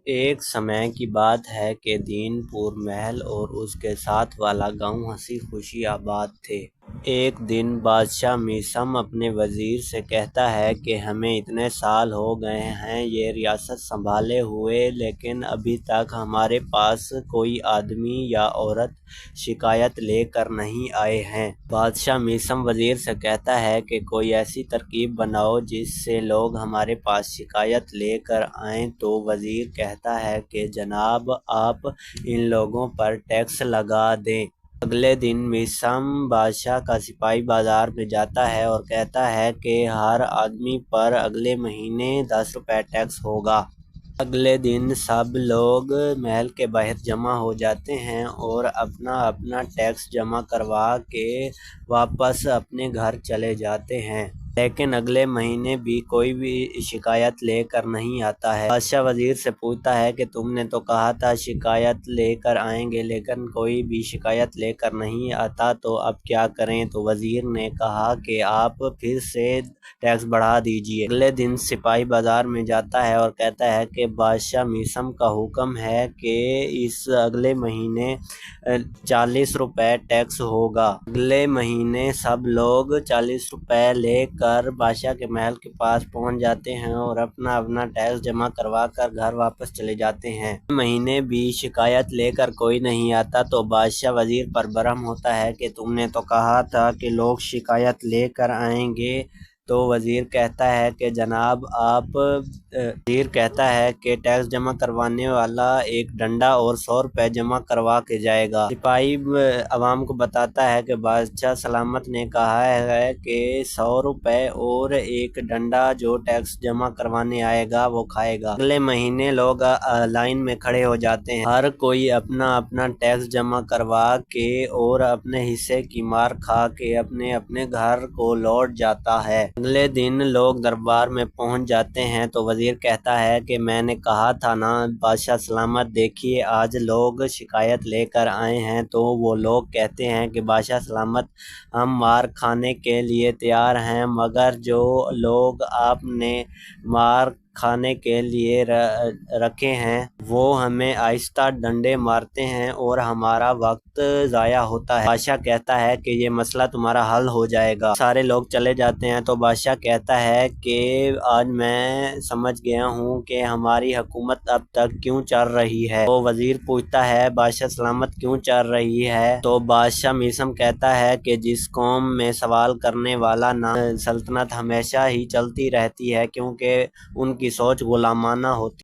ایک سمے کی بات ہے کہ دین پور محل اور اس کے ساتھ والا گاؤں ہنسی خوشی آباد تھے۔ ایک دن بادشاہ میثم اپنے وزیر سے کہتا ہے کہ ہمیں اتنے سال ہو گئے ہیں یہ ریاست سنبھالے ہوئے، لیکن ابھی تک ہمارے پاس کوئی آدمی یا عورت شکایت لے کر نہیں آئے ہیں۔ بادشاہ میثم وزیر سے کہتا ہے کہ کوئی ایسی ترکیب بناؤ جس سے لوگ ہمارے پاس شکایت لے کر آئیں۔ تو وزیر کہتا ہے کہ جناب آپ ان لوگوں پر ٹیکس لگا دیں۔ اگلے دن میثم بادشاہ کا سپاہی بازار میں جاتا ہے اور کہتا ہے کہ ہر آدمی پر اگلے مہینے 10 روپے ٹیکس ہوگا۔ اگلے دن سب لوگ محل کے باہر جمع ہو جاتے ہیں اور اپنا اپنا ٹیکس جمع کروا کے واپس اپنے گھر چلے جاتے ہیں، لیکن اگلے مہینے بھی کوئی بھی شکایت لے کر نہیں آتا ہے۔ بادشاہ وزیر سے پوچھتا ہے کہ تم نے تو کہا تھا شکایت لے کر آئیں گے، لیکن کوئی بھی شکایت لے کر نہیں آتا، تو اب کیا کریں؟ تو وزیر نے کہا کہ آپ پھر سے ٹیکس بڑھا دیجیے۔ اگلے دن سپاہی بازار میں جاتا ہے اور کہتا ہے کہ بادشاہ میثم کا حکم ہے کہ اس اگلے مہینے 40 روپے ٹیکس ہوگا۔ اگلے مہینے سب لوگ 40 روپے لے کر بادشاہ کے محل کے پاس پہنچ جاتے ہیں اور اپنا اپنا ٹیکس جمع کروا کر گھر واپس چلے جاتے ہیں۔ اگلے مہینے بھی شکایت لے کر کوئی نہیں آتا تو بادشاہ وزیر پر برہم ہوتا ہے کہ تم نے تو کہا تھا کہ لوگ شکایت لے کر آئیں گے۔ تو وزیر کہتا ہے کہ جناب آپ ٹیکس جمع کروانے والا ایک ڈنڈا اور 100 روپے جمع کروا کے جائے گا۔ سپاہی عوام کو بتاتا ہے کہ بادشاہ سلامت نے کہا ہے کہ 100 روپے اور ایک ڈنڈا جو ٹیکس جمع کروانے آئے گا وہ کھائے گا۔ اگلے مہینے لوگ لائن میں کھڑے ہو جاتے ہیں، ہر کوئی اپنا اپنا ٹیکس جمع کروا کے اور اپنے حصے کی مار کھا کے اپنے اپنے گھر کو لوٹ جاتا ہے۔ اگلے دن لوگ دربار میں پہنچ جاتے ہیں تو وزیر کہتا ہے کہ میں نے کہا تھا نا بادشاہ سلامت، دیکھیے آج لوگ شکایت لے کر آئے ہیں۔ تو وہ لوگ کہتے ہیں کہ بادشاہ سلامت ہم مار کھانے کے لیے تیار ہیں، مگر جو لوگ آپ نے مار کھانے کے لیے رکھے ہیں وہ ہمیں آہستہ ڈنڈے مارتے ہیں اور ہمارا وقت ضائع ہوتا ہے۔ بادشاہ کہتا ہے کہ یہ مسئلہ تمہارا حل ہو جائے گا۔ سارے لوگ چلے جاتے ہیں تو بادشاہ کہتا ہے کہ آج میں سمجھ گیا ہوں کہ ہماری حکومت اب تک کیوں چل رہی ہے۔ تو وزیر پوچھتا ہے بادشاہ سلامت کیوں چل رہی ہے؟ تو بادشاہ میثم کہتا ہے کہ جس قوم میں سوال کرنے والا نہ سلطنت ہمیشہ ہی چلتی رہتی ہے، کیونکہ ان کی سوچ غلامانہ ہوتی ہے۔